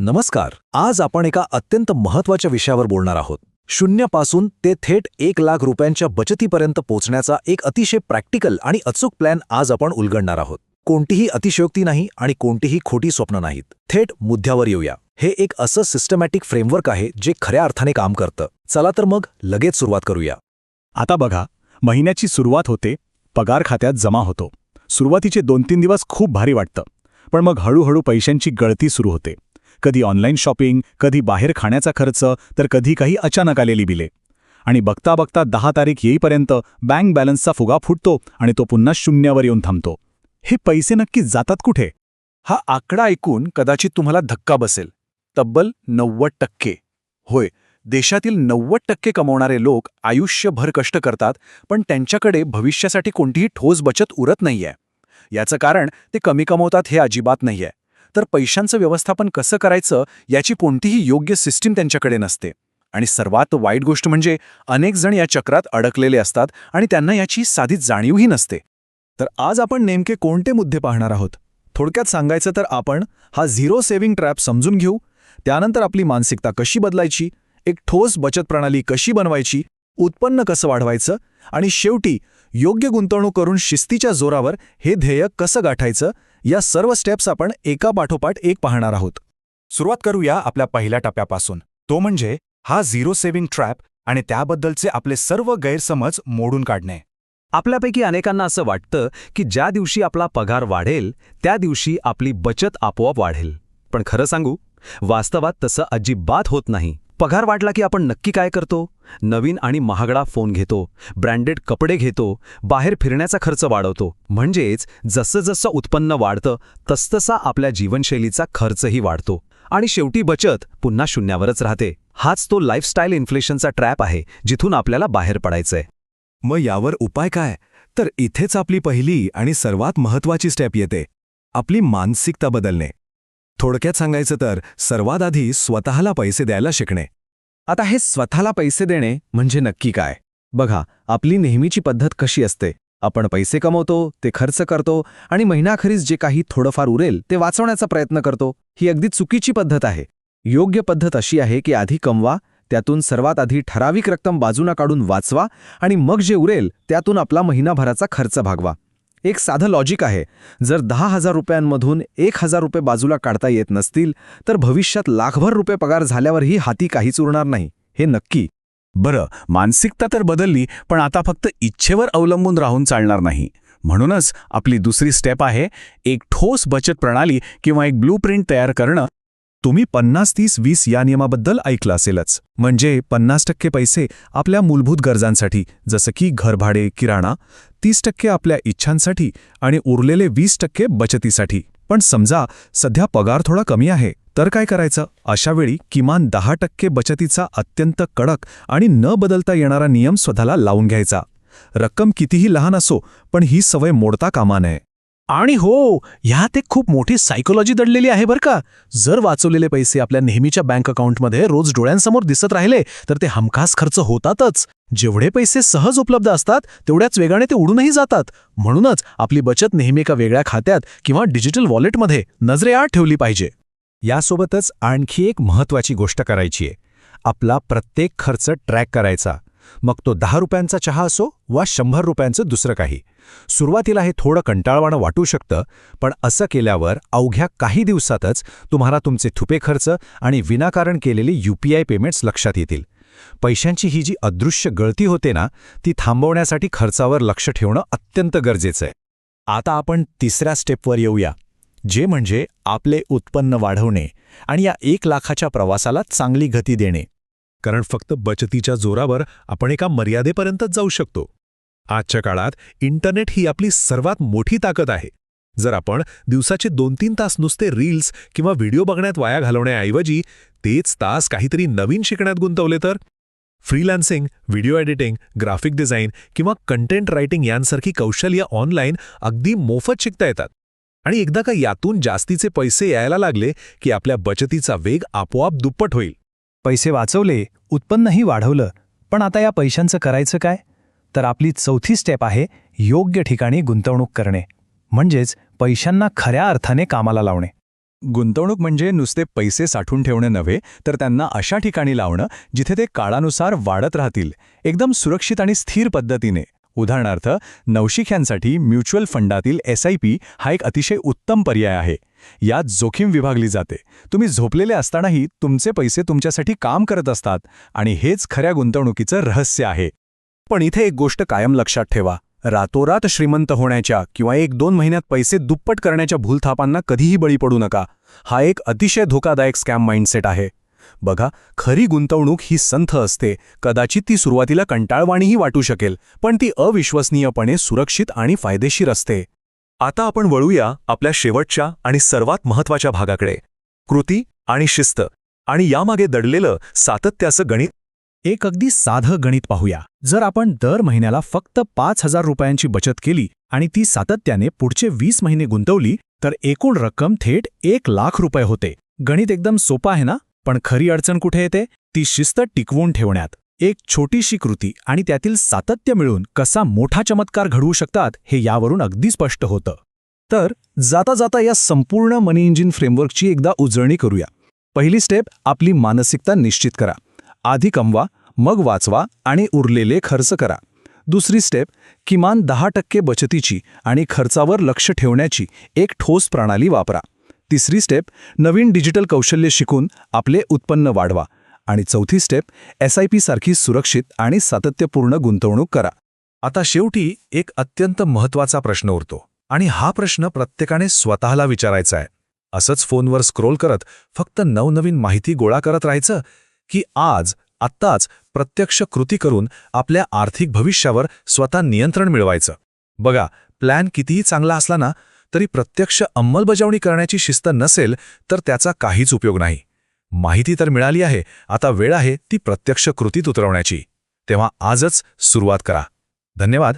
नमस्कार. आज आपण एका अत्यंत महत्त्वाच्या विषयावर बोलणार आहोत. शून्यापासून ते थेट 1,00,000 रुपयांच्या बचतीपर्यंत पोहोचण्याचा एक अतिशय प्रॅक्टिकल आणि अचूक प्लॅन आज आपण उलगडणार आहोत. कोणतीही अतिशयोक्ती नाही आणि कोणतीही खोटी स्वप्न नाहीत. थेट मुद्द्यावर येऊया. हे एक असं सिस्टमॅटिक फ्रेमवर्क आहे जे खऱ्या अर्थाने काम करतं. चला तर मग लगेच सुरुवात करूया. आता बघा, महिन्याची सुरुवात होते, पगार खात्यात जमा होतो. सुरुवातीचे 2-3 दिवस खूप भारी वाटतं, पण मग हळूहळू पैशांची गळती सुरू होते. कधी ऑनलाईन शॉपिंग, कधी बाहेर खाण्याचा खर्च, तर कधी काही अचानक आलेली बिले. आणि बघता बघता 10 तारीख येईपर्यंत बँक बॅलन्सचा फुगा फुटतो आणि तो पुन्हा शून्यावर येऊन थांबतो. हे पैसे नक्की जातात कुठे? हा आकडा ऐकून कदाचित तुम्हाला धक्का बसेल. तब्बल 90%. होय, देशातील 90% कमावणारे लोक आयुष्यभर कष्ट करतात, पण त्यांच्याकडे भविष्यासाठी कोणतीही ठोस बचत उरत नाहीये. याचं कारण ते कमी कमवतात हे अजिबात नाहीये, तर पैशांचं व्यवस्थापन कसं करायचं याची कोणतीही योग्य सिस्टीम त्यांच्याकडे नसते. आणि सर्वात वाईट गोष्ट म्हणजे अनेक जण या चक्रात अडकलेले असतात आणि त्यांना याची साधी जाणीवही नसते. तर आज आपण नेमके कोणते मुद्दे पाहणार आहोत? थोडक्यात सांगायचं तर आपण हा झिरो सेव्हिंग ट्रॅप समजून घेऊ. त्यानंतर आपली मानसिकता कशी बदलायची, एक ठोस बचत प्रणाली कशी बनवायची, उत्पन्न कसं वाढवायचं आणि शेवटी योग्य गुंतवणूक करून शिस्तीच्या जोरावर हे ध्येय कसं गाठायचं, या सर्व स्टेप्स आपण एका पाठोपाठ एक पाहणार आहोत. सुरुवात करूया आपल्या पहिल्या टप्प्यापासून. तो म्हणजे हा झिरो सेव्हिंग ट्रॅप आणि त्याबद्दलचे आपले सर्व गैरसमज मोडून काढणे. आपल्यापैकी अनेकांना असं वाटतं की ज्या दिवशी आपला पगार वाढेल त्या दिवशी आपली बचत आपोआप वाढेल. पण खरं सांगू, वास्तवात तसं अजिबात होत नाही. पगार वाढला की आपण नक्की काय करतो? नवीन आणि महागडा फोन घेतो, ब्रँडेड कपडे घेतो, बाहेर फिरण्याचा खर्च वाढवतो. म्हणजेच जसं जसं उत्पन्न वाढतं तसतसा आपल्या जीवनशैलीचा खर्चही वाढतो आणि शेवटी बचत पुन्हा शून्यावरच राहते. हाच तो लाईफस्टाईल इन्फ्लेशनचा ट्रॅप आहे जिथून आपल्याला बाहेर पडायचंय. मग यावर उपाय काय? तर इथेच आपली पहिली आणि सर्वात महत्त्वाची स्टेप येते, आपली मानसिकता बदलणे. थोडक्यात सांगायचं तर सर्वात आधी स्वतःला पैसे द्यायला शिकणे. आता हे स्वतःला पैसे देणे म्हणजे नक्की काय? बघा, आपली नेहमीची पद्धत कशी असते? आपण पैसे कमवतो, ते खर्च करतो आणि महिन्याअखेरीस जे काही थोडंफार उरेल ते वाचवण्याचा प्रयत्न करतो. ही अगदी चुकीची पद्धत आहे. योग्य पद्धत अशी आहे की आधी कमवा, त्यातून सर्वात आधी ठराविक रक्कम बाजूला काढून वाचवा आणि मग जे उरेल त्यातून आपला महिनाभराचा खर्च भागवा. एक साधं लॉजिक आहे. जर 10,000 रुपयांमधून 1,000 रुपये बाजूला काढता येत नसतील तर भविष्यात लाखभर रुपये पगार झाल्यावरही हाती काहीच उरणार नाही, हे नक्की. बरं, मानसिकता तर बदलली, पण आता फक्त इच्छेवर अवलंबून राहून चालणार नाही. म्हणूनच आपली दुसरी स्टेप आहे एक ठोस बचत प्रणाली किंवा एक ब्लूप्रिंट तयार करणं. तुम्ही 50-30-20 या नियमाबद्दल ऐकलं असेलच. म्हणजे 50% पैसे आपल्या मूलभूत गरजांसाठी, जसं की घरभाडे, किराणा, 30% आपल्या इच्छांसाठी आणि उरलेले 20% बचतीसाठी. पण समजा सध्या पगार थोडा कमी आहे, तर काय करायचं? अशा वेळी किमान 10% बचतीचा अत्यंत कडक आणि न बदलता येणारा नियम स्वतःला लावून घ्यायचा. रक्कम कितीही लहान असो, पण ही सवय मोडता कामा नये. आणि हो, ह्यात एक खूप मोठी सायकोलॉजी दडलेली आहे बरं का. जर वाचवलेले पैसे आपल्या नेहमीच्या बँक अकाउंटमध्ये रोज डोळ्यांसमोर दिसत राहिले तर ते हमखास खर्च होतातच. जेवढे पैसे सहज उपलब्ध असतात तेवढ्याच वेगाने ते उडूनही जातात. म्हणूनच आपली बचत नेहमी एका वेगळ्या खात्यात किंवा डिजिटल वॉलेटमध्ये नजरेआड ठेवली पाहिजे. यासोबतच आणखी एक महत्त्वाची गोष्ट करायची आहे. आपला प्रत्येक खर्च ट्रॅक करायचा. मग तो 10 रुपयांचा चहा असो वा 100 रुपयांचं दुसरं काही. सुरुवातीला हे थोडं कंटाळवाणं वाटू शकतं, पण असं केल्यावर अवघ्या काही दिवसातच तुम्हाला तुमचे थुपे खर्च आणि विनाकारण केलेली UPI पेमेंट्स लक्षात येतील. पैशांची ही जी अदृश्य गळती होते ना, ती थांबवण्यासाठी खर्चावर लक्ष ठेवणं अत्यंत गरजेचं आहे. आता आपण तिसऱ्या स्टेपवर येऊया, जे म्हणजे आपले उत्पन्न वाढवणे आणि या 1,00,000च्या प्रवासाला चांगली गती देणे. कारण फक्त बचतीच्या जोरावर आपण एका मर्यादेपर्यंतच जाऊ शकतो. आजच्या काळात इंटरनेट ही आपली सर्वात मोठी ताकद आहे. जर आपण दिवसाचे 2-3 तास नुसते रील्स किंवा व्हिडिओ बघण्यात वाया घालवण्याऐवजी तेच तास काहीतरी नवीन शिकण्यात गुंतवले तर freelancing, video editing, graphic design किंवा कंटेंट रायटिंग यांसारखी कौशल्य ऑनलाईन अगदी मोफत शिकता येतात. आणि एकदा का यातून जास्तीचे पैसे यायला लागले की आपल्या बचतीचा वेग आपोआप दुप्पट होईल. पैसे वाचवले, उत्पन्नही वाढवलं, पण आता या पैशांचं करायचं काय? तर आपली चौथी स्टेप आहे योग्य ठिकाणी गुंतवणूक करणे. म्हणजेच पैशांना खऱ्या अर्थाने कामाला लावणे. गुंतवणूक म्हणजे नुसते पैसे साठवून ठेवणं नव्हे, तर त्यांना अशा ठिकाणी लावणं जिथे ते काळानुसार वाढत राहतील, एकदम सुरक्षित आणि स्थिर पद्धतीने. उदाहरणार्थ, नवशिक्यांसाठी म्युच्युअल फंडातील SIP हा एक अतिशय उत्तम पर्याय आहे. यात जोखीम विभागली जाते. तुम्ही झोपलेले असतानाही तुमचे पैसे तुमच्यासाठी काम करत असतात, आणि हेच खऱ्या गुंतवणुकीचं रहस्य आहे. पण इथे एक गोष्ट कायम लक्षात ठेवा. रातोरात श्रीमंत होण्याच्या किंवा 1-2 महिन्यात पैसे दुप्पट करण्याच्या भूलथापांना कधीही बळी पडू नका. हा एक अतिशय धोकादायक स्कॅम माइंडसेट आहे. बघा, खरी गुंतवणूक ही संथ असते. कदाचित ती सुरुवातीला कंटाळवाणीही वाटू शकेल, पण ती अविश्वसनीयपणे सुरक्षित आणि फायदेशीर असते. आता आपण वळूया आपल्या शेवटच्या आणि सर्वात महत्त्वाच्या भागाकडे, कृती आणि शिस्त, आणि यामागे दडलेलं सातत्याचं गणित. एक अगदी साधं गणित पाहूया. जर आपण दर महिन्याला फक्त 5,000 रुपयांची बचत केली आणि ती सातत्याने पुढचे 20 महिने गुंतवली, तर एकूण रक्कम थेट 1,00,000 रुपये होते. गणित एकदम सोपं आहे ना? पण खरी अडचण कुठे येते? ती शिस्त टिकवून ठेवण्यात. एक छोटीशी कृती आणि त्यातील सातत्य मिळून कसा मोठा चमत्कार घडवू शकतात हे यावरून अगदी स्पष्ट होतं. तर जाता जाता या संपूर्ण मनी इंजिन फ्रेमवर्कची एकदा उजळणी करूया. पहिली स्टेप, आपली मानसिकता निश्चित करा. आधी कमवा, मग वाचवा आणि उरलेले खर्च करा. दुसरी स्टेप, किमान 10% बचतीची आणि खर्चावर लक्ष ठेवण्याची एक ठोस प्रणाली वापरा. तिसरी स्टेप, नवीन डिजिटल कौशल्य शिकून आपले उत्पन्न वाढवा. आणि चौथी स्टेप, SIP सारखी सुरक्षित आणि सातत्यपूर्ण गुंतवणूक करा. आता शेवटी एक अत्यंत महत्त्वाचा प्रश्न उरतो, आणि हा प्रश्न प्रत्येकाने स्वतःला विचारायचा आहे. असंच फोनवर स्क्रोल करत फक्त नवनवीन माहिती गोळा करत राहायचं, की आत्ताच प्रत्यक्ष कृती करून आपल्या आर्थिक भविष्यावर स्वतः नियंत्रण मिळवायचं? बघा, प्लॅन कितीही चांगला असला ना, तरी प्रत्यक्ष अंमलबजावणी करण्याची शिस्त नसेल तर त्याचा काहीच उपयोग नाही. माहिती तर मिळाली आहे, आता वेळ आहे ती प्रत्यक्ष कृतीत उतरवण्याची. तेव्हा आजच सुरुवात करा. धन्यवाद.